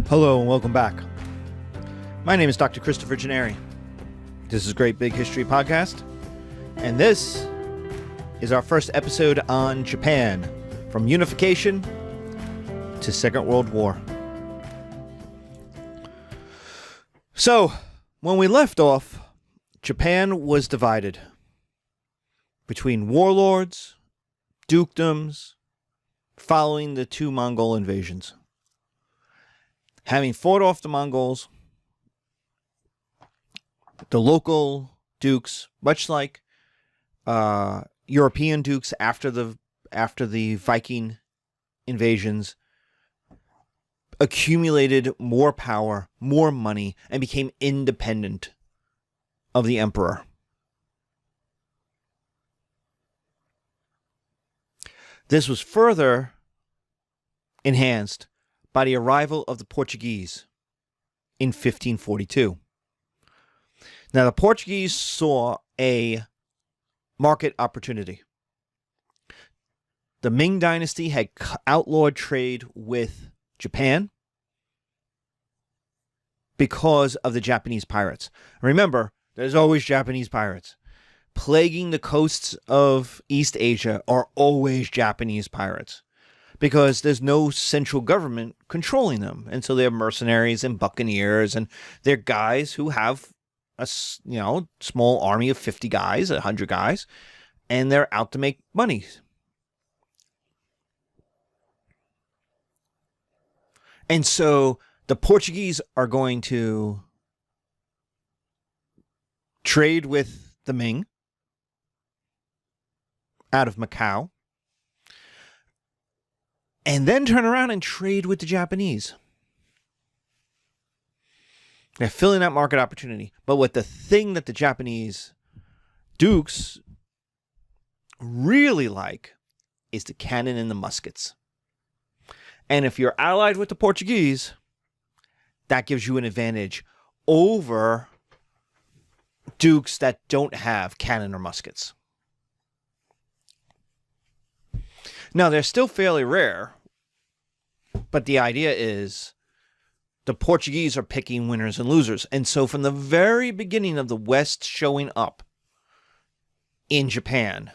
Hello and welcome back. My name is Dr. Christopher Gennari. This is Great Big History Podcast, and this is our first episode on Japan, from Unification to Second World War. So, when we left off, Japan was divided between warlords, dukedoms, following the two Mongol invasions. Having fought off the Mongols, the local dukes, much like European dukes after the Viking invasions, accumulated more power, more money, and became independent of the emperor. This was further enhanced by the arrival of the Portuguese in 1542. Now, the Portuguese saw a market opportunity. The Ming Dynasty had outlawed trade with Japan because of the Japanese pirates. Remember, there's always Japanese pirates. Plaguing the coasts of East Asia are always Japanese pirates, because there's no central government controlling them. And so they have mercenaries and buccaneers, and they're guys who have a small army of 50 guys, 100 guys, and they're out to make money. And so the Portuguese are going to trade with the Ming out of Macau, and then turn around and trade with the Japanese. They're filling that market opportunity. But what the thing that the Japanese dukes really like is the cannon and the muskets. And if you're allied with the Portuguese, that gives you an advantage over dukes that don't have cannon or muskets. Now, they're still fairly rare, but the idea is the Portuguese are picking winners and losers. And so from the very beginning of the West showing up in Japan,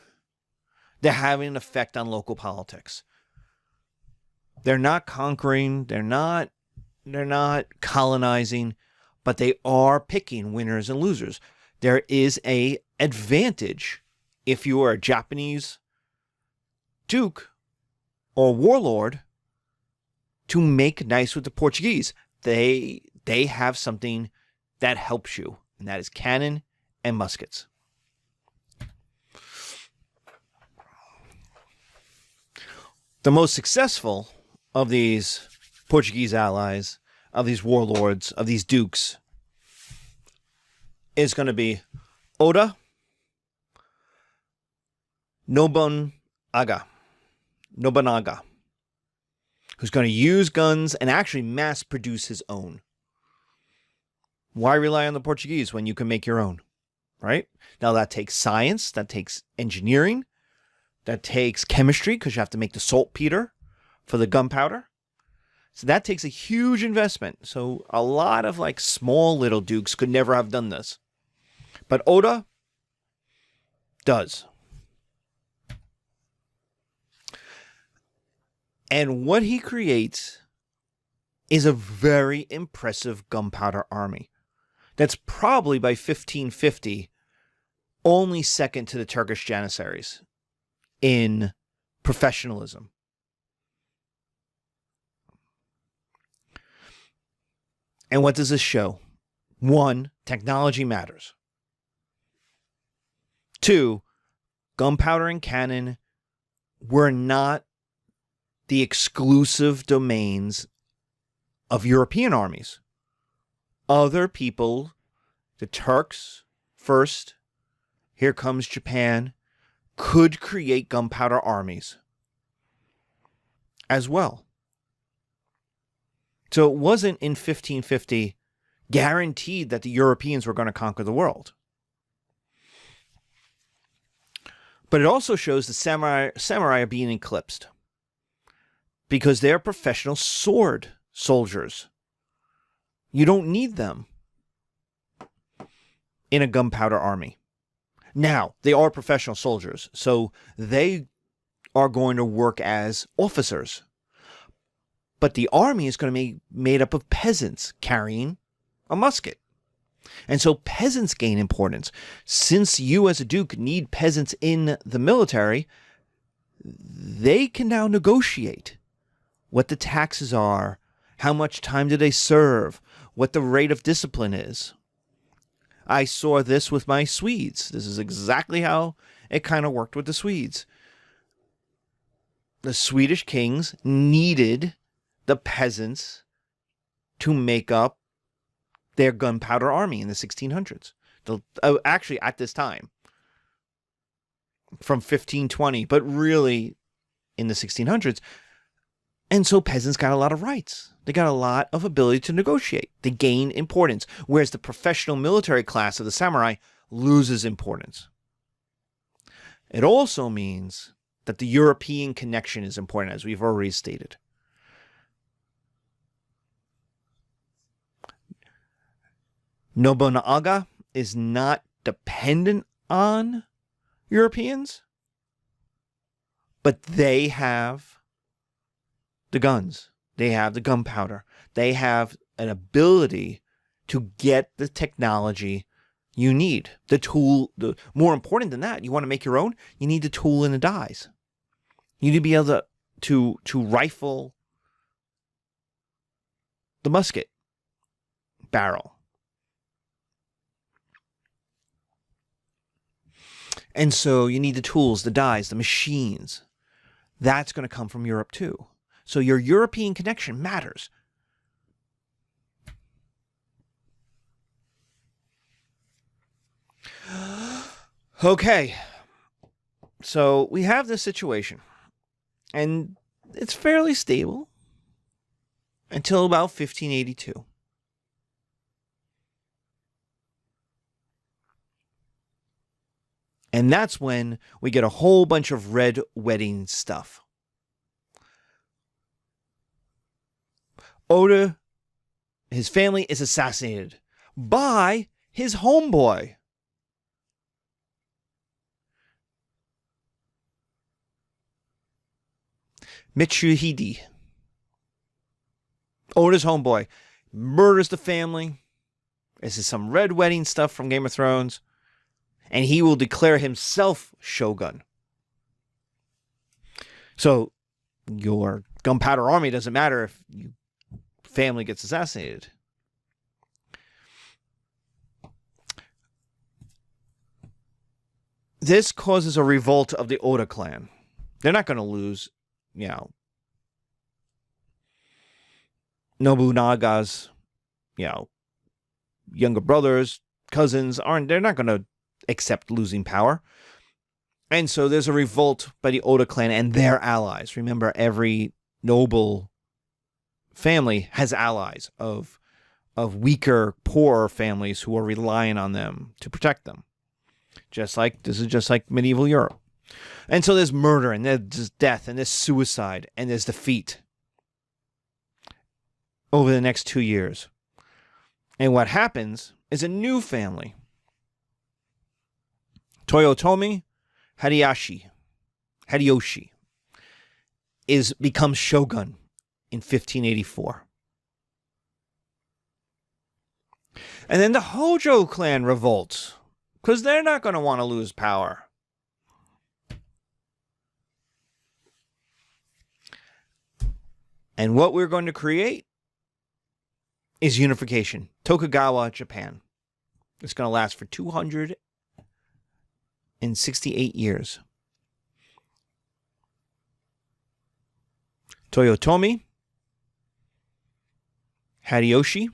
they're having an effect on local politics. They're not conquering, they're not colonizing, but they are picking winners and losers. There is an advantage if you are a Japanese duke or warlord to make nice with the Portuguese. They have something that helps you, and that is cannon and muskets. The most successful of these Portuguese allies, of these warlords, of these dukes, is going to be Oda Nobunaga, who's going to use guns and actually mass produce his own. Why rely on the Portuguese when you can make your own, right? Now, that takes science, that takes engineering, that takes chemistry, because you have to make the saltpeter for the gunpowder. So that takes a huge investment. So a lot of small little dukes could never have done this. But Oda does. And what he creates is a very impressive gunpowder army. That's probably by 1550 only second to the Turkish Janissaries in professionalism. And what does this show? 1, technology matters. 2, gunpowder and cannon were not the exclusive domains of European armies. Other people, the Turks first, here comes Japan, could create gunpowder armies as well. So it wasn't in 1550 guaranteed that the Europeans were going to conquer the world. But it also shows the samurai are being eclipsed, because they're professional sword soldiers. You don't need them in a gunpowder army. Now, they are professional soldiers, so they are going to work as officers. But the army is going to be made up of peasants carrying a musket. And so peasants gain importance. Since you as a duke need peasants in the military, they can now negotiate what the taxes are, how much time do they serve, what the rate of discipline is. I saw this with my Swedes. This is exactly how it kind of worked with the Swedes. The Swedish kings needed the peasants to make up their gunpowder army in the 1600s. Actually, at this time, from 1520, but really in the 1600s. And so peasants got a lot of rights. They got a lot of ability to negotiate. They gain importance, whereas the professional military class of the samurai loses importance. It also means that the European connection is important, as we've already stated. Nobunaga is not dependent on Europeans, but they have the guns. They have the gunpowder. They have an ability to get the technology you need. The tool, more important than that, you want to make your own, you need the tool and the dies. You need to be able to rifle the musket barrel. And so you need the tools, the dies, the machines. That's going to come from Europe too. So your European connection matters. Okay. So we have this situation. And it's fairly stable until about 1582. And that's when we get a whole bunch of red wedding stuff. Oda, his family is assassinated by his homeboy. Mitsuhide. Oda's homeboy murders the family. This is some red wedding stuff from Game of Thrones. And he will declare himself shogun. So your gunpowder army doesn't matter if your family gets assassinated. This causes a revolt of the Oda clan. They're not going to lose, Nobunaga's, younger brothers, cousins they're not going to accept losing power. And so there's a revolt by the Oda clan and their allies. Remember, every noble family has allies of weaker, poorer families who are relying on them to protect them. This is just like medieval Europe. And so there's murder, and there's death, and there's suicide, and there's defeat over the next 2 years. And what happens is a new family, Toyotomi Hideyoshi, becomes shogun in 1584. And then the Hojo clan revolts, because they're not going to want to lose power. And what we're going to create is unification. Tokugawa, Japan. It's going to last for 268 years. Toyotomi Hideyoshi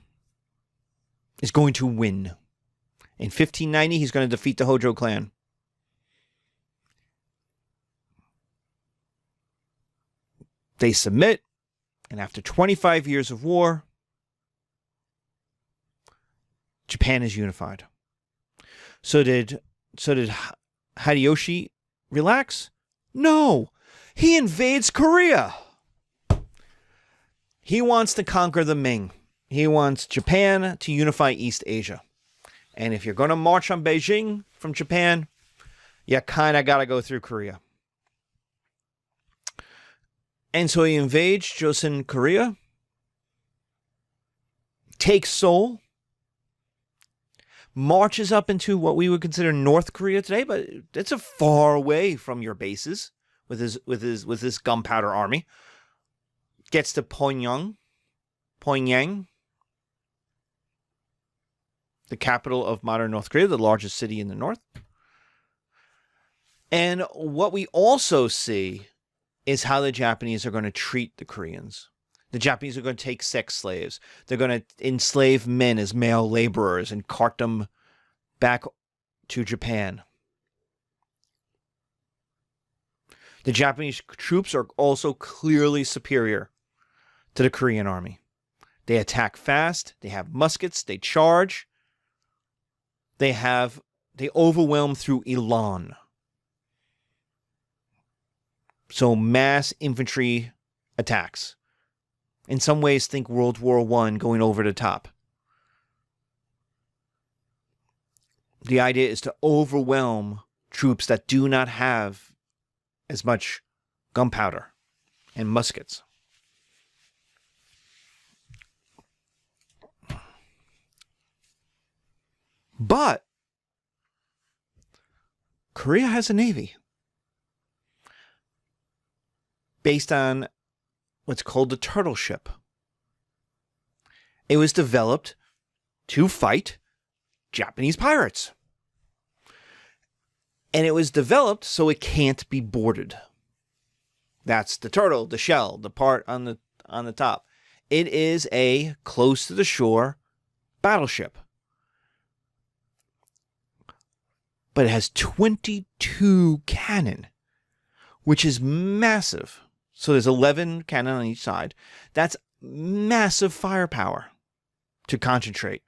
is going to win. In 1590, he's going to defeat the Hojo clan. They submit, and after 25 years of war, Japan is unified. So did Hideyoshi relax? No. He invades Korea. He wants to conquer the Ming. He wants Japan to unify East Asia. And if you're going to march on Beijing from Japan, you kind of got to go through Korea. And so he invades Joseon, Korea, takes Seoul, marches up into what we would consider North Korea today, but it's a far away from your bases with his gunpowder army. Gets to Pyongyang, the capital of modern North Korea, the largest city in the north. And what we also see is how the Japanese are going to treat the Koreans. The Japanese are going to take sex slaves. They're going to enslave men as male laborers and cart them back to Japan. The Japanese troops are also clearly superior to the Korean army. They attack fast. They have muskets. They charge. They overwhelm through elan. So mass infantry attacks. In some ways, think World War I going over the top. The idea is to overwhelm troops that do not have as much gunpowder and muskets. But Korea has a navy based on what's called the turtle ship. It was developed to fight Japanese pirates. And it was developed so it can't be boarded. That's the turtle, the shell, the part on the top. It is a close to the shore battleship. But it has 22 cannon, which is massive. So there's 11 cannon on each side. That's massive firepower to concentrate.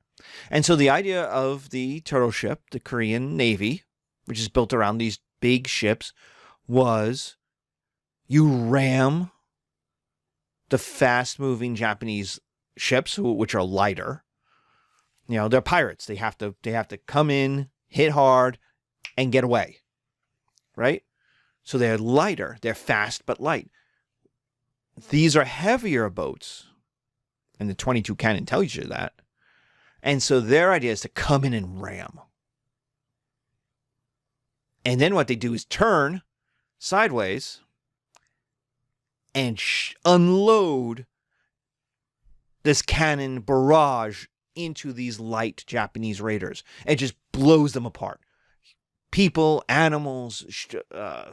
And so the idea of the turtle ship, the Korean Navy, which is built around these big ships, was you ram the fast-moving Japanese ships, which are lighter. You know, they're pirates. They have to come in, hit hard, and get away. Right? So they're lighter. They're fast but light. These are heavier boats. And the 22 cannon tells you that. And so their idea is to come in and ram. And then what they do is turn sideways and unload this cannon barrage into these light Japanese raiders. It just blows them apart. People, animals,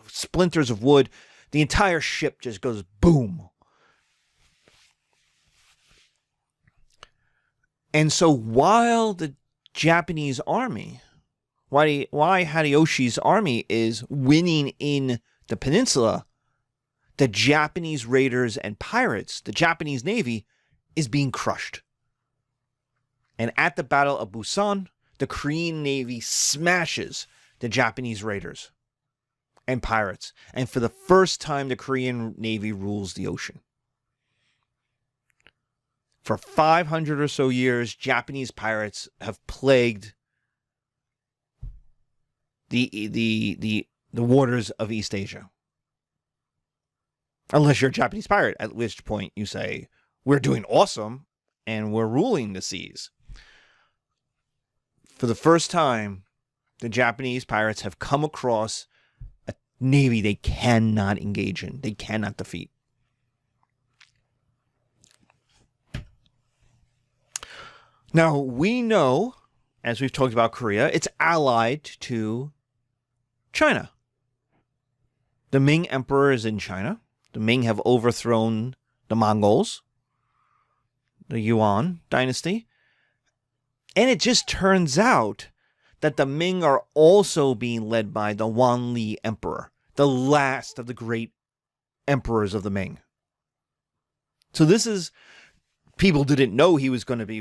splinters of wood. The entire ship just goes boom. And so while the Japanese army, why Hideyoshi's army is winning in the peninsula, the Japanese raiders and pirates, the Japanese Navy, is being crushed. And at the Battle of Busan, the Korean Navy smashes the Japanese raiders and pirates. And for the first time, the Korean Navy rules the ocean. For 500 or so years, Japanese pirates have plagued the waters of East Asia. Unless you're a Japanese pirate, at which point you say, we're doing awesome and we're ruling the seas. For the first time, the Japanese pirates have come across a navy they cannot engage in. They cannot defeat. Now, we know, as we've talked about Korea, it's allied to China. The Ming Emperor is in China. The Ming have overthrown the Mongols, the Yuan dynasty. And it just turns out that the Ming are also being led by the Wanli Emperor, the last of the great emperors of the Ming. So this is, people didn't know he was going to be,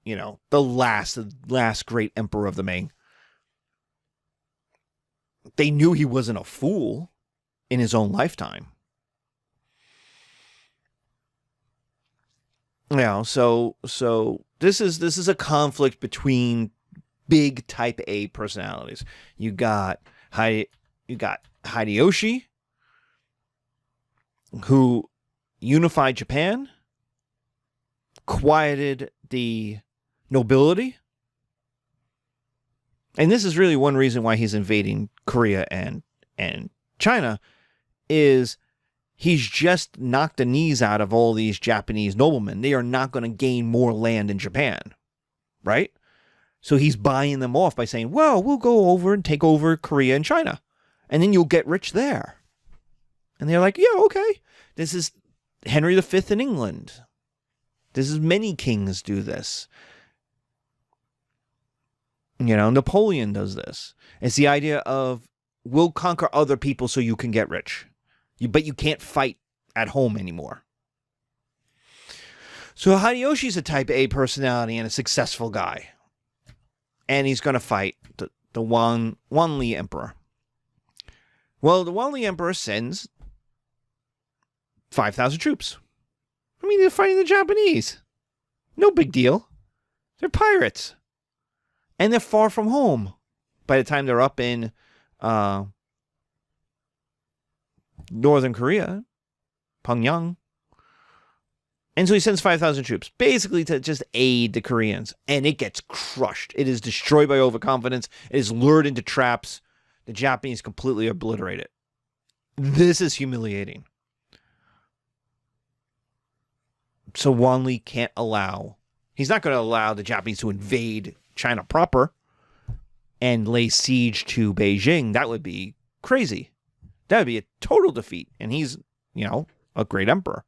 you know, the last great emperor of the Ming. They knew he wasn't a fool in his own lifetime. So this is a conflict between big type A personalities. You got Hideyoshi, who unified Japan, quieted the nobility. And this is really one reason why he's invading Korea and China, is he's just knocked the knees out of all these Japanese noblemen. They are not going to gain more land in Japan, right? So he's buying them off by saying, well, we'll go over and take over Korea and China, and then you'll get rich there. And they're like, yeah, okay. This is Henry V in England. This is many kings do this. Napoleon does this. It's the idea of, we'll conquer other people so you can get rich. But you can't fight at home anymore. So Hideyoshi's a type A personality and a successful guy. And he's going to fight the Wanli Emperor. Well, the Wanli Emperor sends 5,000 troops. I mean, they're fighting the Japanese. No big deal. They're pirates. And they're far from home by the time they're up in Northern Korea, Pyongyang. And so he sends 5,000 troops, basically to just aid the Koreans. And it gets crushed. It is destroyed by overconfidence. It is lured into traps. The Japanese completely obliterate it. This is humiliating. So Wanli can't allow... He's not going to allow the Japanese to invade China proper and lay siege to Beijing. That would be crazy. That would be a total defeat. And he's, a great emperor.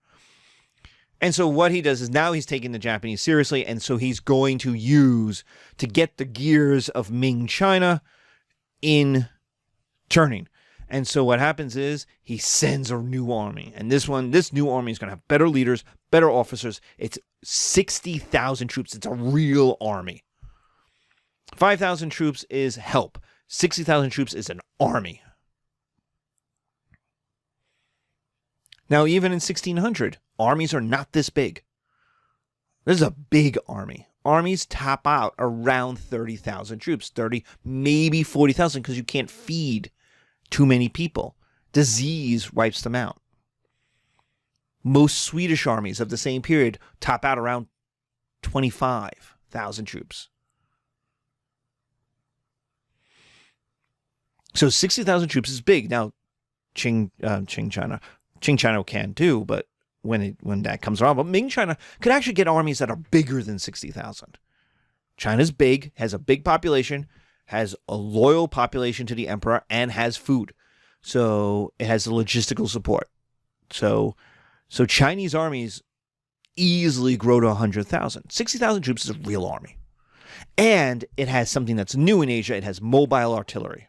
And so what he does is now he's taking the Japanese seriously. And so he's going to use to get the gears of Ming China in turning. And so what happens is he sends a new army. And this new army is going to have better leaders, better officers. It's 60,000 troops. It's a real army. 5,000 troops is help. 60,000 troops is an army. Now, even in 1600, armies are not this big. This is a big army. Armies top out around 30,000 troops. 30, maybe 40,000, because you can't feed too many people. Disease wipes them out. Most Swedish armies of the same period top out around 25,000 troops. So 60,000 troops is big. Now, Qing China can too, but when that comes around, but Ming China could actually get armies that are bigger than 60,000. China's big, has a big population, has a loyal population to the emperor, and has food. So it has the logistical support. So Chinese armies easily grow to 100,000. 60,000 troops is a real army. And it has something that's new in Asia. It has mobile artillery.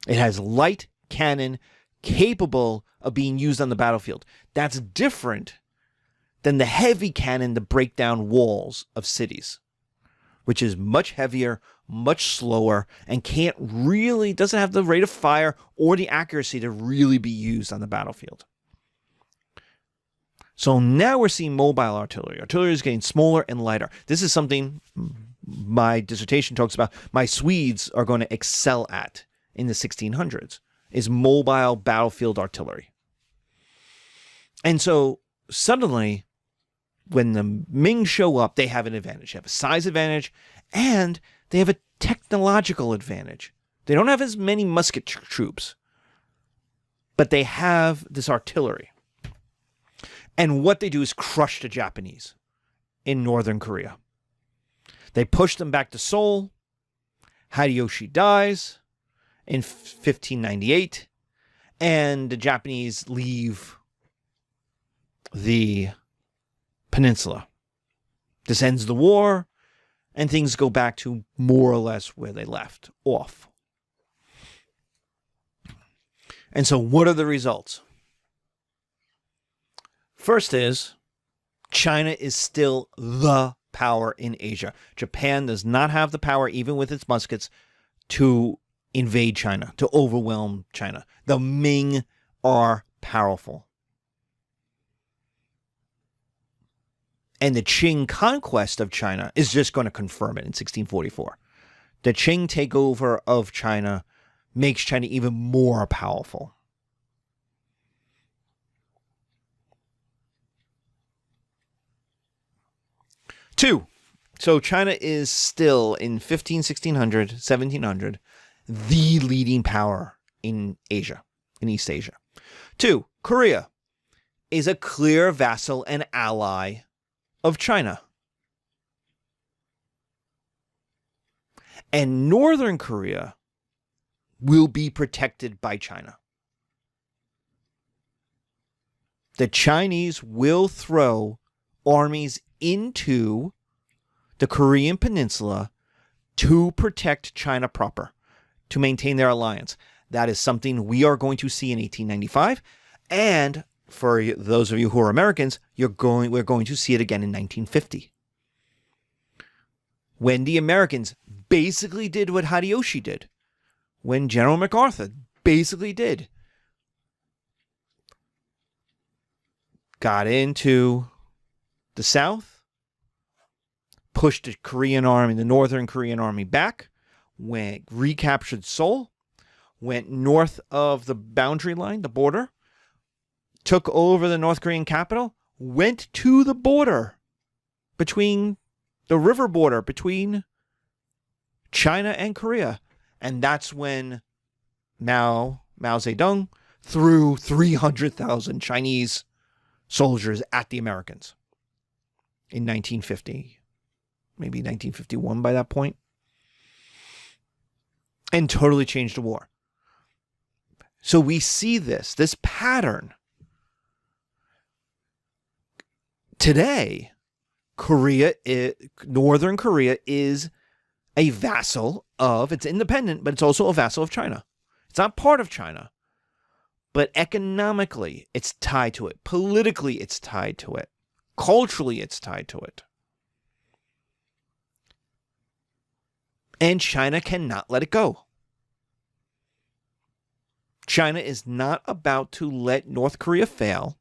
It has light cannon capable of being used on the battlefield. That's different than the heavy cannon to break down walls of cities, which is much heavier, much slower, and doesn't have the rate of fire or the accuracy to really be used on the battlefield. So now we're seeing mobile artillery. Artillery is getting smaller and lighter. This is something my dissertation talks about. My Swedes are going to excel at in the 1600s, is mobile battlefield artillery. And so suddenly, when the Ming show up, they have an advantage. They have a size advantage, and they have a technological advantage. They don't have as many musket troops, but they have this artillery. And what they do is crush the Japanese in northern Korea. They push them back to Seoul. Hideyoshi dies in 1598, and the Japanese leave the peninsula. This ends the war, and things go back to more or less where they left off. And so what are the results? First is, China is still the power in Asia. Japan does not have the power, even with its muskets, to invade China, to overwhelm China. The Ming are powerful. And the Qing conquest of China is just going to confirm it in 1644. The Qing takeover of China makes China even more powerful. Two, so China is still in 1600, 1700, the leading power in Asia, in East Asia. Two, Korea is a clear vassal and ally of China. And Northern Korea will be protected by China. The Chinese will throw armies into the Korean Peninsula to protect China proper, to maintain their alliance. That is something we are going to see in 1895. And for those of you who are Americans, we're going to see it again in 1950. When the Americans basically did what Hideyoshi did. When General MacArthur basically did. Got into the South, pushed the Korean army, the Northern Korean army back, recaptured Seoul, went north of the boundary line, the border, took over the North Korean capital, went to the border between the river border between China and Korea. And that's when Mao Zedong threw 300,000 Chinese soldiers at the Americans in 1950, maybe 1951 by that point, and totally changed the war. So we see this pattern. Today, Northern Korea is a vassal of, it's independent, but it's also a vassal of China. It's not part of China, but economically it's tied to it. Politically it's tied to it. Culturally it's tied to it. And China cannot let it go. China is not about to let North Korea fail,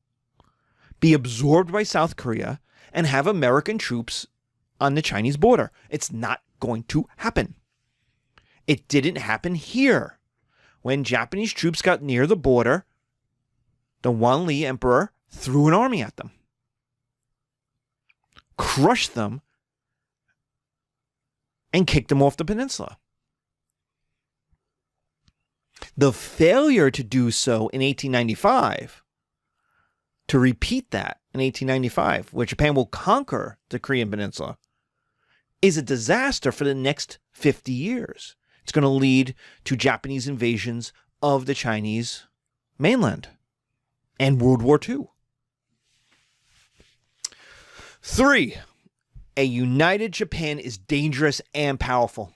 be absorbed by South Korea, and have American troops on the Chinese border. It's not going to happen. It didn't happen here. When Japanese troops got near the border, the Wanli Emperor threw an army at them, crushed them, and kicked them off the peninsula. The failure to do so in 1895, to repeat that in 1895, where Japan will conquer the Korean peninsula, is a disaster for the next 50 years. It's going to lead to Japanese invasions of the Chinese mainland and World War II. 3, a united Japan is dangerous and powerful.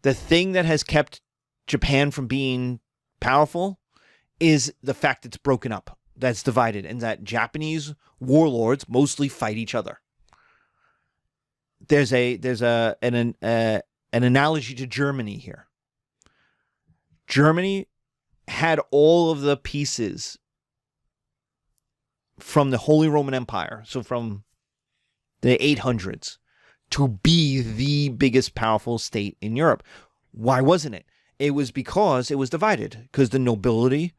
The thing that has kept Japan from being powerful is the fact it's broken up, that's divided, and that Japanese warlords mostly fight each other. There's an analogy to Germany here. Germany had all of the pieces from the Holy Roman Empire, so from the 800s, to be the biggest powerful state in Europe. Why wasn't it? It was because it was divided, because the nobility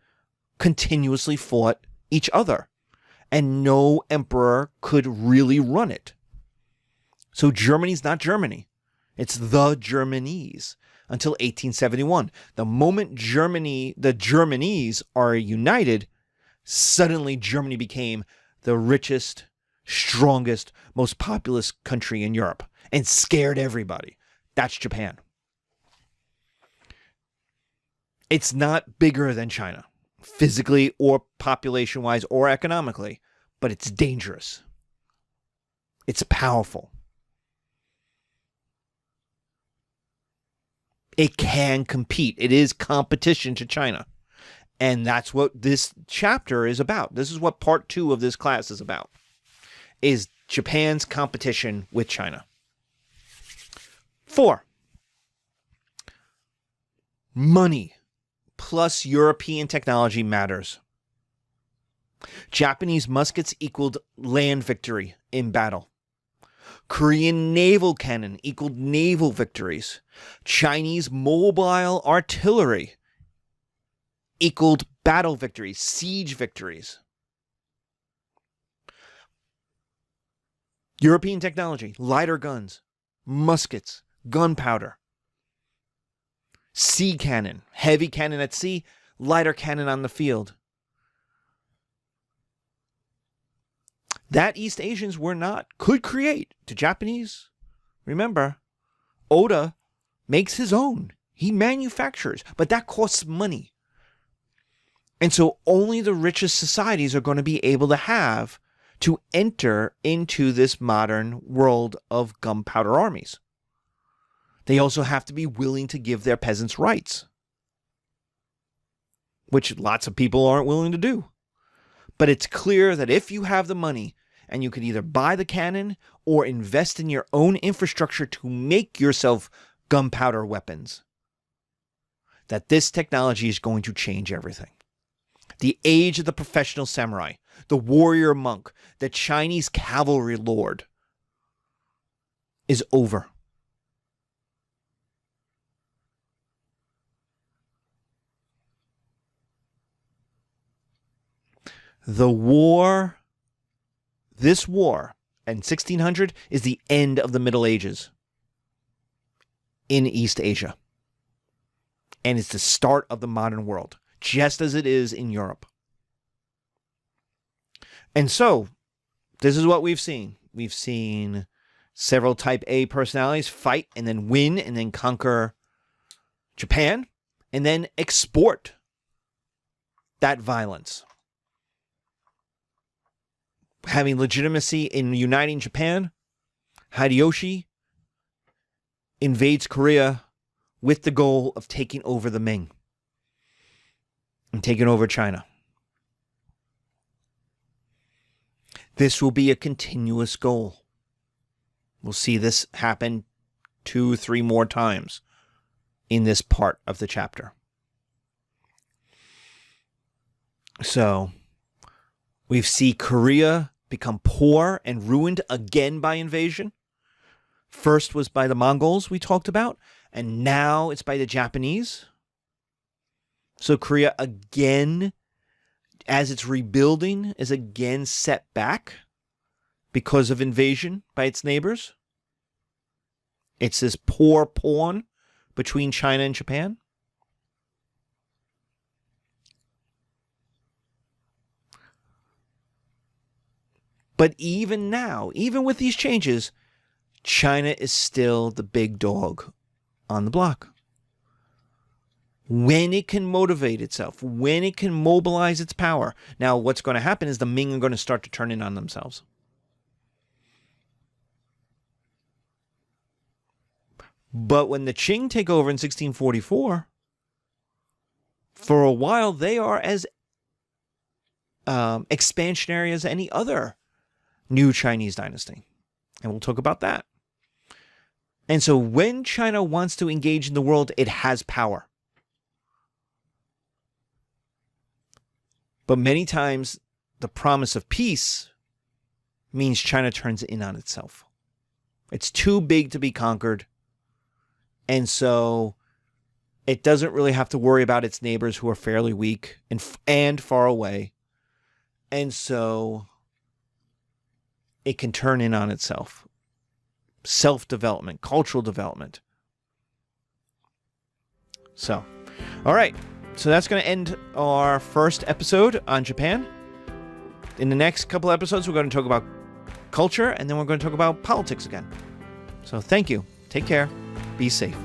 continuously fought each other, and no emperor could really run it. So Germany's not Germany. It's the Germanese until 1871. The moment the Germanese are united, suddenly Germany became the richest, strongest, most populous country in Europe and scared everybody. That's Japan. It's not bigger than China, physically or population-wise or economically, but it's dangerous. It's powerful. It can compete. It is competition to China. And that's what this chapter is about. This is what part 2 of this class is about, is Japan's competition with China. 4, money plus European technology matters. Japanese muskets equaled land victory in battle. Korean naval cannon equaled naval victories. Chinese mobile artillery equaled battle victories, siege victories. European technology, lighter guns, muskets, gunpowder, sea cannon, heavy cannon at sea, lighter cannon on the field. That East Asians could create. To Japanese, remember, Oda makes his own. He manufactures, but that costs money. And so only the richest societies are going to be able to enter into this modern world of gunpowder armies. They also have to be willing to give their peasants rights, which lots of people aren't willing to do. But it's clear that if you have the money and you can either buy the cannon or invest in your own infrastructure to make yourself gunpowder weapons, that this technology is going to change everything. The age of the professional samurai, the warrior monk, the Chinese cavalry lord is over. This war in 1600 is the end of the Middle Ages in East Asia. And it's the start of the modern world, just as it is in Europe. And so, this is what we've seen. We've seen several type A personalities fight and then win and then conquer Japan and then export that violence. Having legitimacy in uniting Japan, Hideyoshi invades Korea with the goal of taking over the Ming and taking over China. This will be a continuous goal. We'll see this happen 2-3 more times in this part of the chapter. So, we see Korea become poor and ruined again by invasion. First was by the Mongols we talked about, and now it's by the Japanese. So Korea again, as it's rebuilding, is again set back because of invasion by its neighbors. It's this poor pawn between China and Japan. But even now, even with these changes, China is still the big dog on the block. When it can motivate itself, when it can mobilize its power. Now, what's going to happen is the Ming are going to start to turn in on themselves. But when the Qing take over in 1644, for a while they are as expansionary as any other new Chinese dynasty. And we'll talk about that. And so when China wants to engage in the world, it has power. But many times the promise of peace means China turns in on itself. It's too big to be conquered. And so it doesn't really have to worry about its neighbors who are fairly weak and far away. And so it can turn in on itself. Self-development, cultural development. So, all right. So that's going to end our first episode on Japan. In the next couple episodes, we're going to talk about culture, and then we're going to talk about politics again. So thank you. Take care. Be safe.